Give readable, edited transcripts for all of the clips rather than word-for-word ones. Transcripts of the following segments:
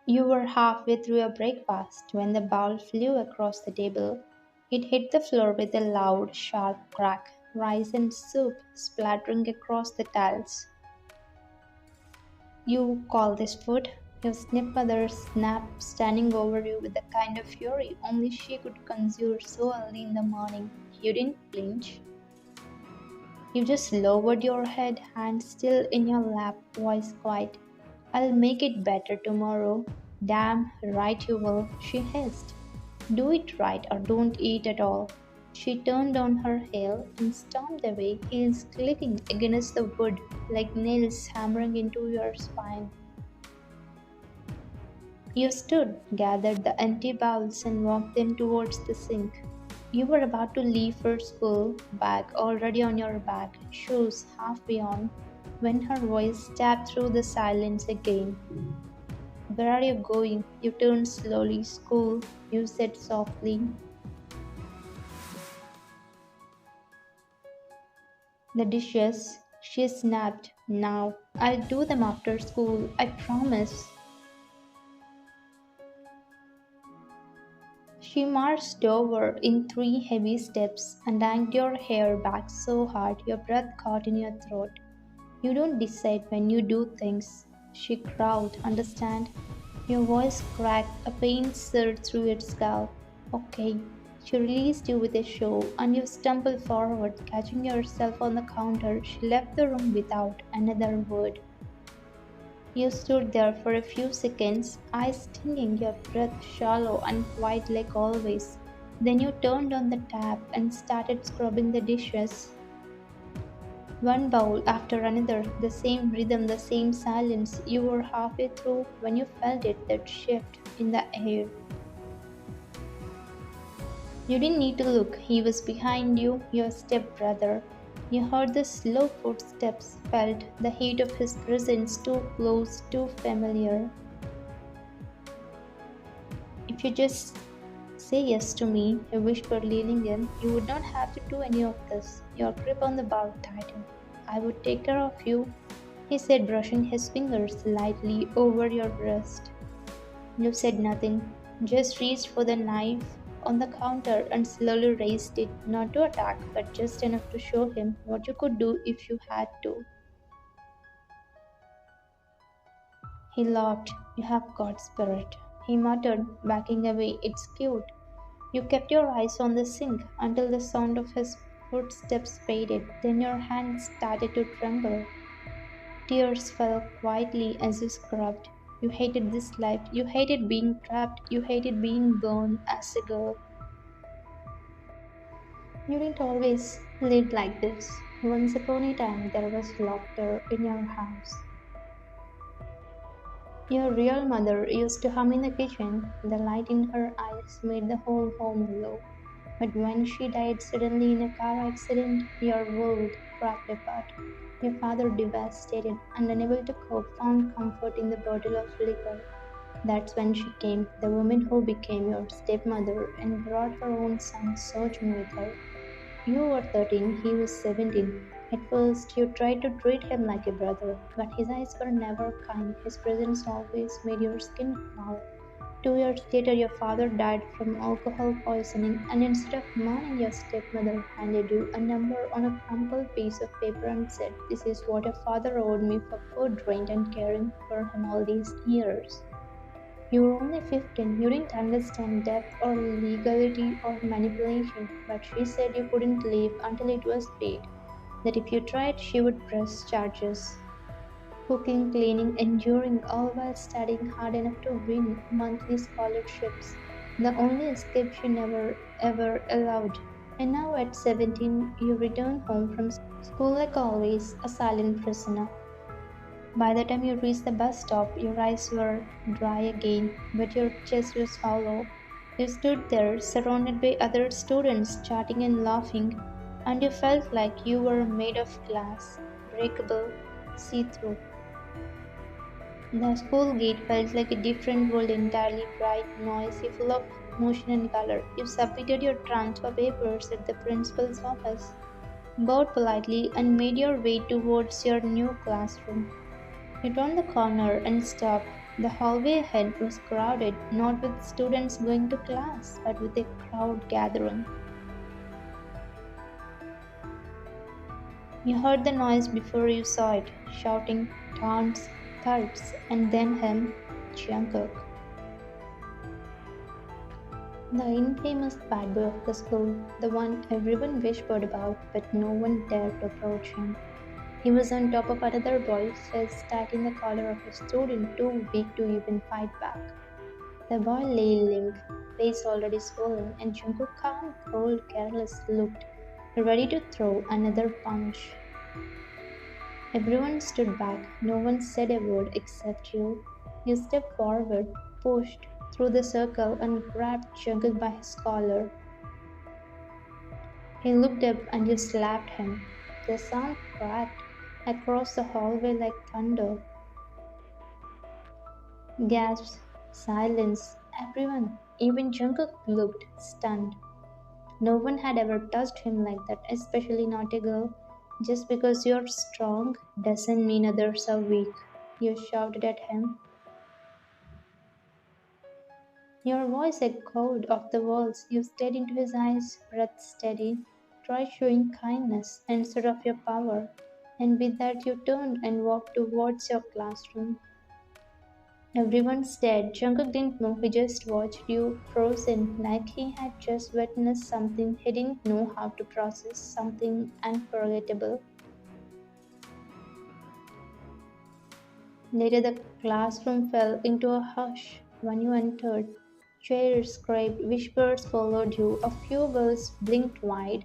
You were halfway through your breakfast when the bowl flew across the table. It hit the floor with a loud, sharp crack, rice and soup splattering across the tiles. You call this food? Your stepmother snapped, standing over you with the kind of fury only she could conjure so early in the morning. You didn't flinch. You just lowered your head, hand still in your lap, voice quiet. I'll make it better tomorrow. Damn right you will, she hissed. Do it right or don't eat at all. She turned on her heel and stomped away, heels clicking against the wood like nails hammering into your spine. You stood, gathered the empty bowls, and walked them towards the sink. You were about to leave for school, bag already on your back, shoes halfway on, when her voice stabbed through the silence again. Where are you going? You turned slowly. School, you said softly. The dishes, she snapped. Now, I'll do them after school, I promise. She marched over in three heavy steps and yanked your hair back so hard your breath caught in your throat. You don't decide when you do things, she growled, understand? Your voice cracked, a pain surged through your scalp. Okay. She released you with a shove, and you stumbled forward, catching yourself on the counter. She left the room without another word. You stood there for a few seconds, eyes stinging, your breath shallow and quiet like always. Then you turned on the tap and started scrubbing the dishes. One bowl after another, the same rhythm, the same silence. You were halfway through when you felt it, that shift in the air. You didn't need to look, he was behind you, your stepbrother. You heard the slow footsteps, felt the heat of his presence too close, too familiar. If you just say yes to me, he whispered, leaning in, you would not have to do any of this. Your grip on the bar tightened. I would take care of you, he said, brushing his fingers lightly over your breast. You said nothing, just reached for the knife on the counter and slowly raised it, not to attack, but just enough to show him what you could do if you had to. He laughed. You have got spirit, he muttered, backing away. It's cute. You kept your eyes on the sink until the sound of his footsteps faded. Then your hands started to tremble. Tears fell quietly as you scrubbed. You hated this life. You hated being trapped. You hated being born as a girl. You didn't always live like this. Once upon a time, there was laughter in your house. Your real mother used to hum in the kitchen. The light in her eyes made the whole home glow. But when she died suddenly in a car accident, your world cracked apart. Your father, devastated and unable to cope, found comfort in the bottle of liquor. That's when she came, the woman who became your stepmother and brought her own son Sojun with her. You were 13, he was 17. At first, you tried to treat him like a brother, but his eyes were never kind. His presence always made your skin crawl. 2 years later, your father died from alcohol poisoning, and instead of mourning, your stepmother handed you a number on a crumpled piece of paper and said, this is what your father owed me for food, rent, and caring for him all these years. You were only 15, you didn't understand debt or legality or manipulation, but she said you couldn't leave until it was paid, that if you tried, she would press charges. Cooking, cleaning, enduring, all while studying hard enough to win monthly scholarships. The only escape she never ever allowed. And now at 17, you return home from school like always, a silent prisoner. By the time you reached the bus stop, your eyes were dry again, but your chest was hollow. You stood there, surrounded by other students chatting and laughing, and you felt like you were made of glass, breakable, see through. The school gate felt like a different world entirely bright, noisy, full of motion and color. You submitted your transfer papers at the principal's office, bowed politely, and made your way towards your new classroom. You turned the corner and stopped. The hallway ahead was crowded, not with students going to class, but with a crowd gathering. You heard the noise before you saw it, shouting, taunts, thuds, and then him, Jungkook. The infamous bad boy of the school, the one everyone whispered about, but no one dared to approach him. He was on top of another boy, face stuck in the collar of a student too weak to even fight back. The boy lay limp, face already swollen, and Jungkook calm, cold, careless looked, ready to throw another punch. Everyone stood back. No one said a word except you. You stepped forward, pushed through the circle, and grabbed Jungkook by his collar. He looked up and you slapped him. The sound cracked across the hallway like thunder. Gasps, silence, everyone, even Jungkook looked stunned. No one had ever touched him like that, especially not a girl. Just because you're strong doesn't mean others are weak. You shouted at him. Your voice echoed off the walls. You stared into his eyes, breath steady. Try showing kindness instead of your power. And with that, you turned and walked towards your classroom. Everyone stared. Jungkook didn't move, he just watched you, frozen, like he had just witnessed something he didn't know how to process, something unforgettable. Later, the classroom fell into a hush when you entered. Chairs scraped, whispers followed you. A few girls blinked wide,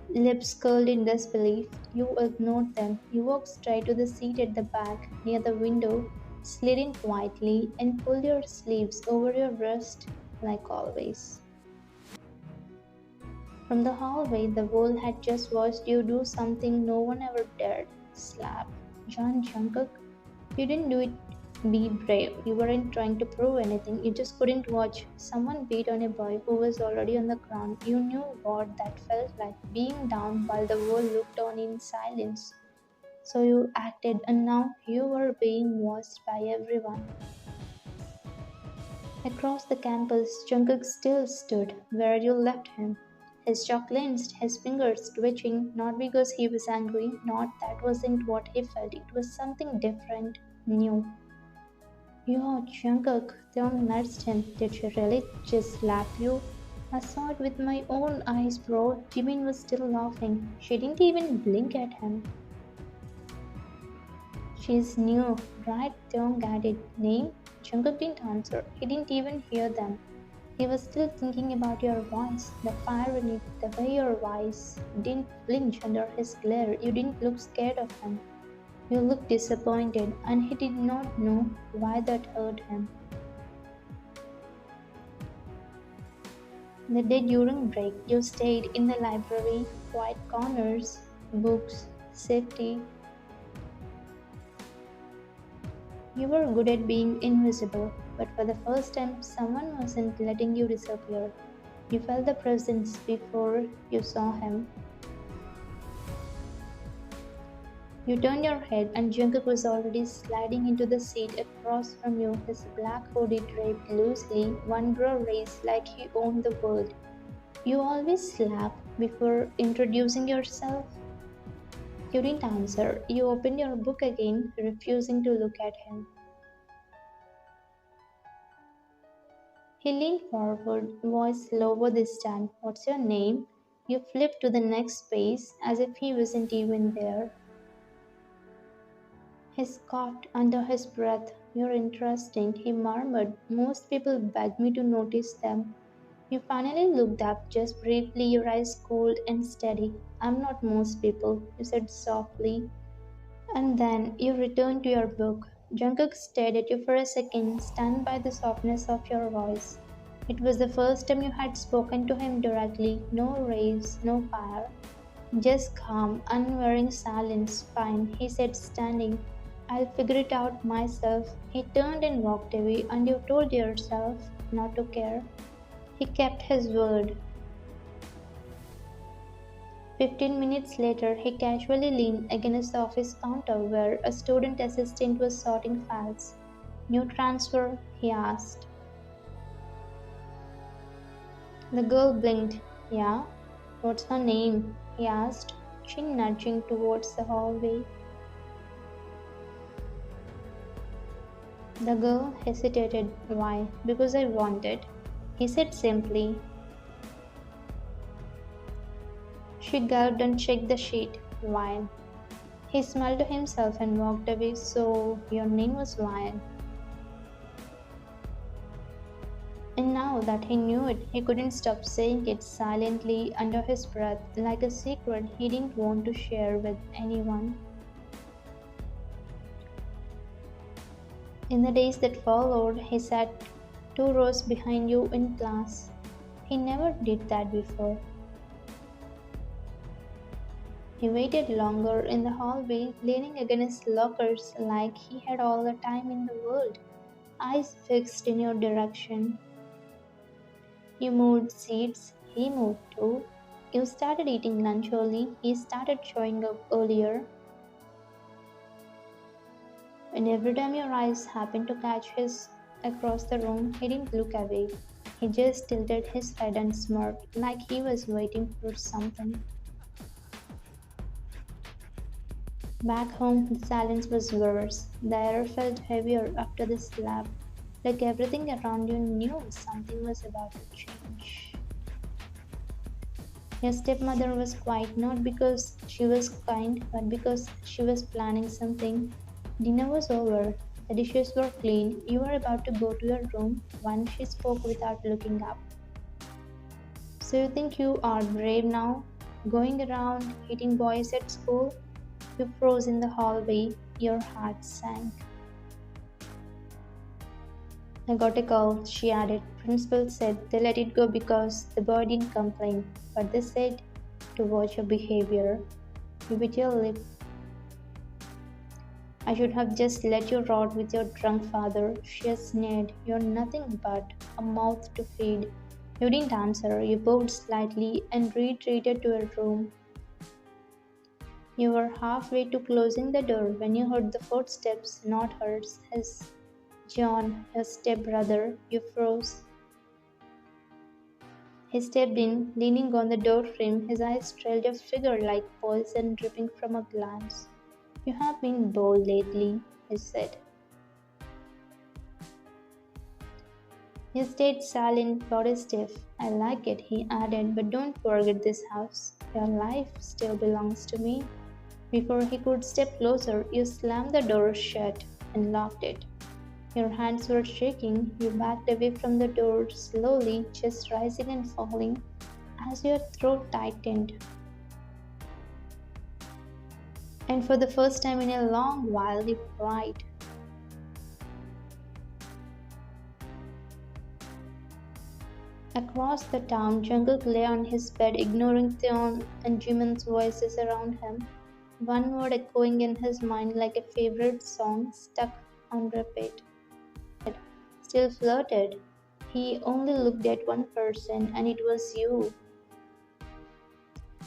lips curled in disbelief. You ignored them. You walked straight to the seat at the back, near the window, slid in quietly, and pulled your sleeves over your wrist, like always. From the hallway, the world had just watched you do something no one ever dared slap. John Jungkook, you didn't do it be brave. You weren't trying to prove anything. You just couldn't watch someone beat on a boy who was already on the ground. You knew what that felt like, being down while the world looked on in silence. So you acted, and now you were being watched by everyone. Across the campus, Jungkook still stood where you left him. His jaw clenched, his fingers twitching, not because he was angry, not that wasn't what he felt, it was something different, new. Yo, Jungkook, don't nudge him. Did she really just slap you? I saw it with my own eyes, bro. Jimin was still laughing. She didn't even blink at him. She's new, right? Don't get it. Name? Jungkook didn't answer. He didn't even hear them. He was still thinking about your voice, the fire in it, the way your voice didn't flinch under his glare. You didn't look scared of him. You looked disappointed, and he did not know why that hurt him. The day during break, you stayed in the library, quiet corners, books, safety. You were good at being invisible, but for the first time, someone wasn't letting you disappear. You felt the presence before you saw him. You turned your head and Jungkook was already sliding into the seat across from you, his black hoodie draped loosely, one brow raised like he owned the world. You always slap before introducing yourself? You didn't answer. You opened your book again, refusing to look at him. He leaned forward, voice lower this time. What's your name? You flipped to the next page as if he wasn't even there. He scoffed under his breath. You're interesting, he murmured. Most people beg me to notice them. You finally looked up, just briefly, your eyes cold and steady. I'm not most people, you said softly. And then you returned to your book. Jungkook stared at you for a second, stunned by the softness of your voice. It was the first time you had spoken to him directly. No rays, no fire. Just calm, unwearying silence. Fine, he said, standing. I'll figure it out myself. He turned and walked away, and you told yourself not to care. He kept his word. 15 minutes later, he casually leaned against the office counter where a student assistant was sorting files. New transfer? He asked. The girl blinked. Yeah? What's her name? He asked, chin nudging towards the hallway. The girl hesitated. Why? Because I want it. He said simply. She gulped and checked the sheet. Wine. He smiled to himself and walked away. So, your name was Wine. And now that he knew it, he couldn't stop saying it silently under his breath, like a secret he didn't want to share with anyone. In the days that followed, he sat 2 rows behind you in class. He never did that before. He waited longer in the hallway, leaning against lockers like he had all the time in the world, eyes fixed in your direction. You moved seats, he moved too. You started eating lunch early, he started showing up earlier. And every time your eyes happened to catch his across the room, he didn't look away. He just tilted his head and smirked like he was waiting for something. Back home, the silence was worse. The air felt heavier after the slap, like everything around you knew something was about to change. Your stepmother was quiet not because she was kind, but because she was planning something. Dinner was over. The dishes were clean. You were about to go to your room when she spoke without looking up. So you think you are brave now? Going around hitting boys at school? You froze in the hallway. Your heart sank. I got a call, she added. Principal said they let it go because the boy didn't complain, but they said to watch your behavior. You bit your lip. I should have just let you rot with your drunk father, she sneered. You're nothing but a mouth to feed. You didn't answer. You bowed slightly and retreated to your room. You were halfway to closing the door when you heard the footsteps, not hers, his. John, his stepbrother. You froze. He stepped in, leaning on the doorframe. His eyes trailed your figure like poison dripping from a glance. You have been bold lately, he said. He stayed silent, body stiff. I like it, he added, but don't forget this house. Your life still belongs to me. Before he could step closer, you slammed the door shut and locked it. Your hands were shaking. You backed away from the door slowly, just rising and falling as your throat tightened. And for the first time in a long while, you cried. Across the town, Jungkook lay on his bed, ignoring Theon and Jimin's voices around him, one word echoing in his mind like a favorite song stuck on repeat. Still flirted. He only looked at one person, and it was you.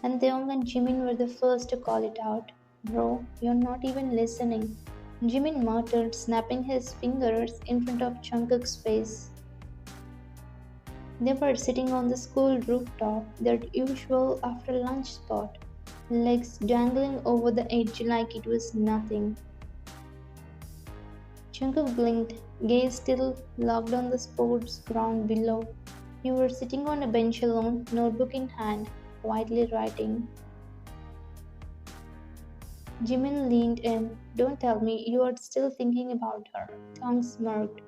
And Theon and Jimin were the first to call it out. Bro, you're not even listening. Jimin muttered, snapping his fingers in front of Jungkook's face. They were sitting on the school rooftop, their usual after lunch spot, legs dangling over the edge like it was nothing. Jungkook blinked, gaze still locked on the sports ground below. You were sitting on a bench alone, notebook in hand, quietly writing. Jimin leaned in. Don't tell me you are still thinking about her. Thong smirked.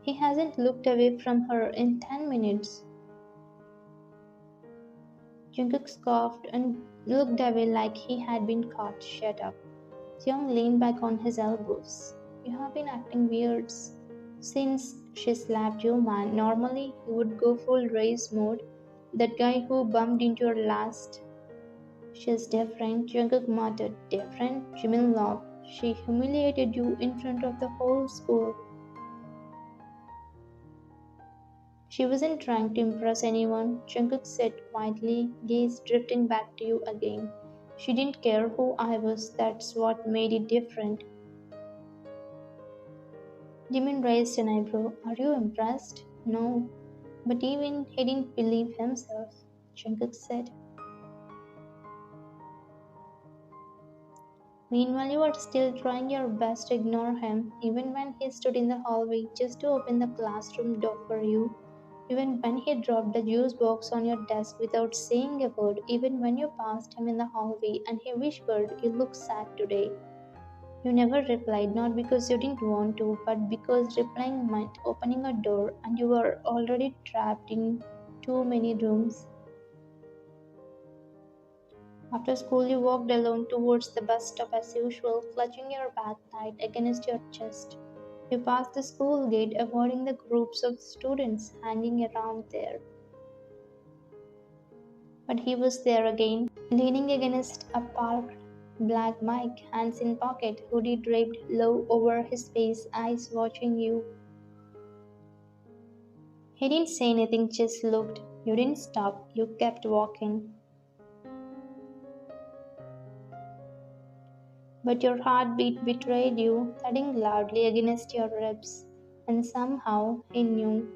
He hasn't looked away from her in 10 minutes. Jungkook scoffed and looked away like he had been caught. Shut up. Jeong leaned back on his elbows. You have been acting weird since she slapped you, man. Normally, you would go full race mode. That guy who bumped into her last. She's different, Jungkook muttered. Different? Jimin laughed. She humiliated you in front of the whole school. She wasn't trying to impress anyone, Jungkook said quietly, gaze drifting back to you again. She didn't care who I was, that's what made it different. Jimin raised an eyebrow. Are you impressed? No. But even he didn't believe himself. Jungkook said. Meanwhile, you were still trying your best to ignore him, even when he stood in the hallway just to open the classroom door for you. Even when he dropped the juice box on your desk without saying a word, even when you passed him in the hallway and he whispered, "You look sad today." You never replied, not because you didn't want to, but because replying meant opening a door and you were already trapped in too many rooms. After school, you walked alone towards the bus stop as usual, clutching your bag tight against your chest. You passed the school gate, avoiding the groups of students hanging around there. But he was there again, leaning against a parked black mic, hands in pocket, hoodie draped low over his face, eyes watching you. He didn't say anything, just looked. You didn't stop, you kept walking. But your heartbeat betrayed you, thudding loudly against your ribs. And somehow he knew.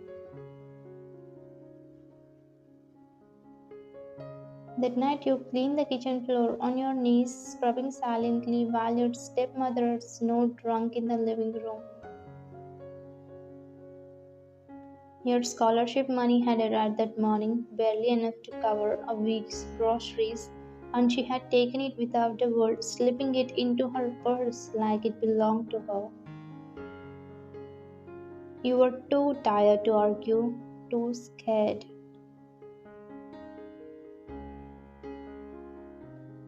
That night you cleaned the kitchen floor on your knees, scrubbing silently while your stepmother snored drunk in the living room. Your scholarship money had arrived that morning, barely enough to cover a week's groceries, and she had taken it without a word, slipping it into her purse like it belonged to her. You were too tired to argue, too scared.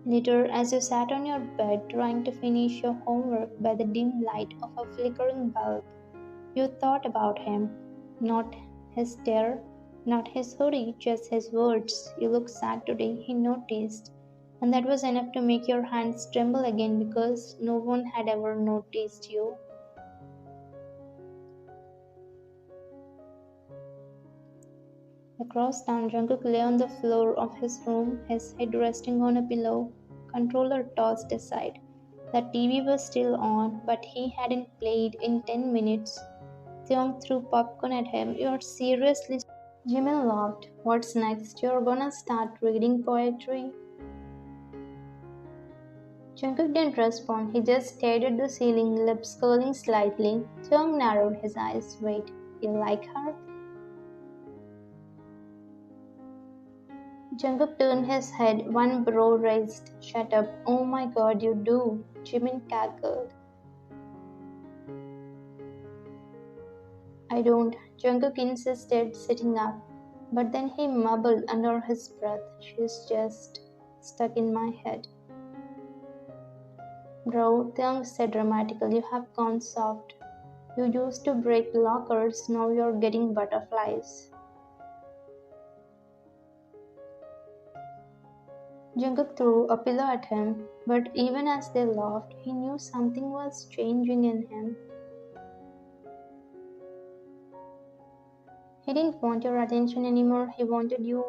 Later, as you sat on your bed trying to finish your homework by the dim light of a flickering bulb, you thought about him. Not his stare, not his hoodie, just his words. "You look sad today," he noticed. And that was enough to make your hands tremble again because no one had ever noticed you. Across town, Jungkook lay on the floor of his room, his head resting on a pillow, controller tossed aside. The TV was still on, but he hadn't played in 10 minutes. Theon threw popcorn at him. "You're seriously..." Jimin laughed. "What's next? You're gonna start reading poetry?" Jungkook didn't respond. He just stared at the ceiling, lips curling slightly. Theon narrowed his eyes. "Wait, you like her?" Jungkook turned his head, one brow raised. "Shut up." "Oh my god, you do," Jimin cackled. "I don't," Jungkook insisted, sitting up. But then he mumbled under his breath, "She's just stuck in my head." "Bro," Theung said dramatically, "you have gone soft. You used to break lockers, now you're getting butterflies." Jungkook threw a pillow at him, but even as they laughed, he knew something was changing in him. He didn't want your attention anymore, he wanted you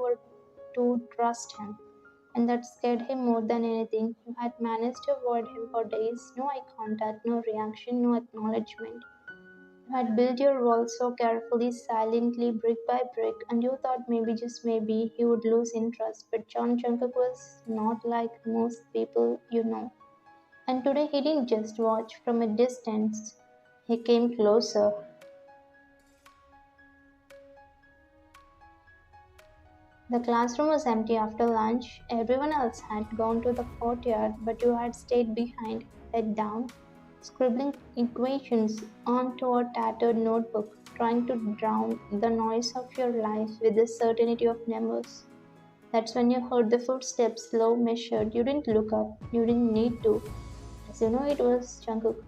to trust him. And that scared him more than anything. You had managed to avoid him for days, no eye contact, no reaction, no acknowledgement. You had built your wall so carefully, silently, brick by brick, and you thought maybe, just maybe, he would lose interest. But John Jungkook was not like most people you know. And today he didn't just watch from a distance, he came closer. The classroom was empty after lunch. Everyone else had gone to the courtyard, but you had stayed behind, head down, scribbling equations onto a tattered notebook, trying to drown the noise of your life with the certainty of numbers. That's when you heard the footsteps, slow, measured. You didn't look up. You didn't need to. As you know, it was Jungkook.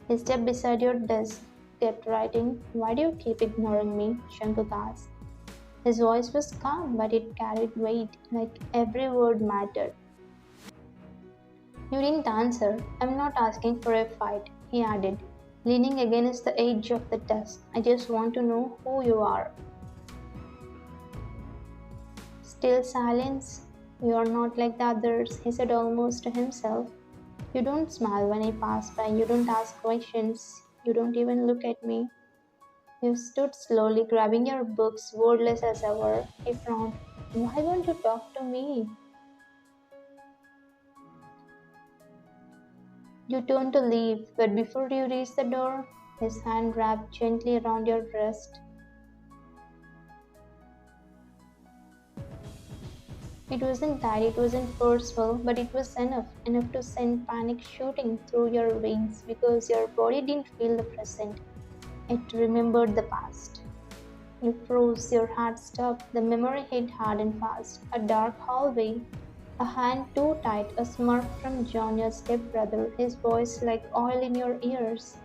He stepped beside your desk, kept writing. "Why do you keep ignoring me?" Jungkook asked. His voice was calm, but it carried weight, like every word mattered. "You didn't answer." "I'm not asking for a fight," he added, leaning against the edge of the desk. "I just want to know who you are." Still silence. "You're not like the others," he said almost to himself. "You don't smile when I pass by, you don't ask questions. You don't even look at me. You stood slowly, grabbing your books, wordless as ever. He frowned. Why won't you talk to me? You turned to leave, but before you reached the door, his hand wrapped gently around your wrist. It wasn't tight, it wasn't forceful, but it was enough to send panic shooting through your veins because your body didn't feel the present. It remembered the past. You froze, your heart stopped, the memory hit hard and fast. A dark hallway, a hand too tight, a smirk from John, your stepbrother, his voice like oil in your ears.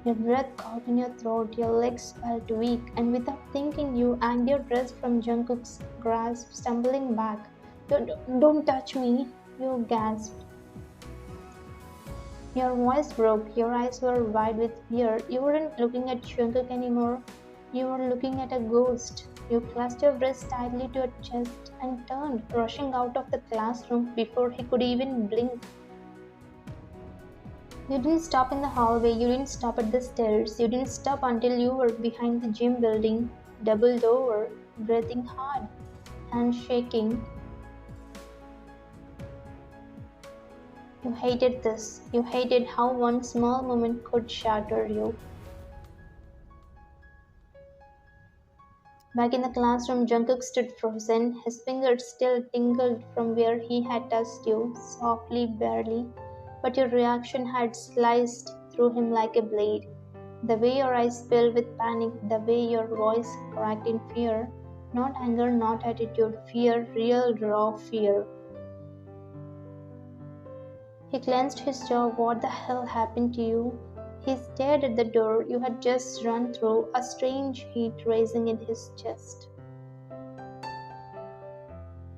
Your breath caught in your throat, your legs felt weak, and without thinking, you and your dress from Jungkook's grasp, stumbling back. Don't touch me, you gasped. Your voice broke, your eyes were wide with fear. You weren't looking at Jungkook anymore, you were looking at a ghost. You clasped your wrist tightly to your chest and turned, rushing out of the classroom before he could even blink. You didn't stop in the hallway, you didn't stop at the stairs, you didn't stop until you were behind the gym building, doubled over, breathing hard, hands shaking. You hated this. You hated how one small moment could shatter you. Back in the classroom, Jungkook stood frozen. His fingers still tingled from where he had touched you, softly, barely. But your reaction had sliced through him like a blade. The way your eyes filled with panic, the way your voice cracked in fear. Not anger, not attitude, fear, real raw fear. He clenched his jaw. What the hell happened to you? He stared at the door you had just run through, a strange heat rising in his chest.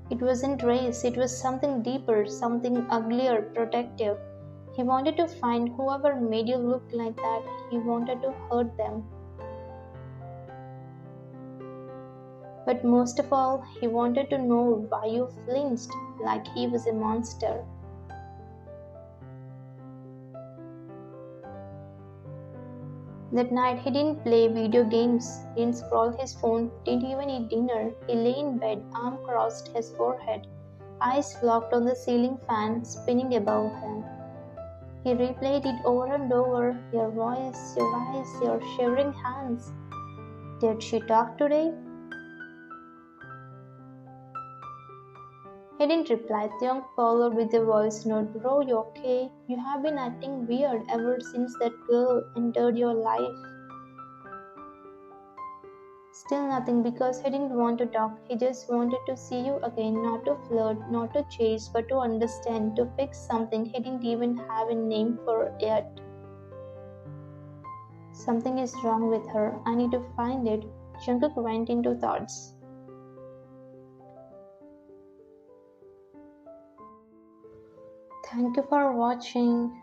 It wasn't race, it was something deeper, something uglier, protective. He wanted to find whoever made you look like that. He wanted to hurt them. But most of all, he wanted to know why you flinched like he was a monster. That night he didn't play video games, didn't scroll his phone, didn't even eat dinner. He lay in bed, arm crossed his forehead, eyes locked on the ceiling fan spinning above him. He replayed it over and over, your voice, your eyes, your shivering hands. Did she talk today? He didn't reply. Theung followed with a voice note. Bro, you okay? You have been acting weird ever since that girl entered your life. Still nothing because he didn't want to talk. He just wanted to see you again, not to flirt, not to chase, but to understand, to fix something he didn't even have a name for yet. Something is wrong with her. I need to find it. Jungkook went into thoughts. Thank you for watching.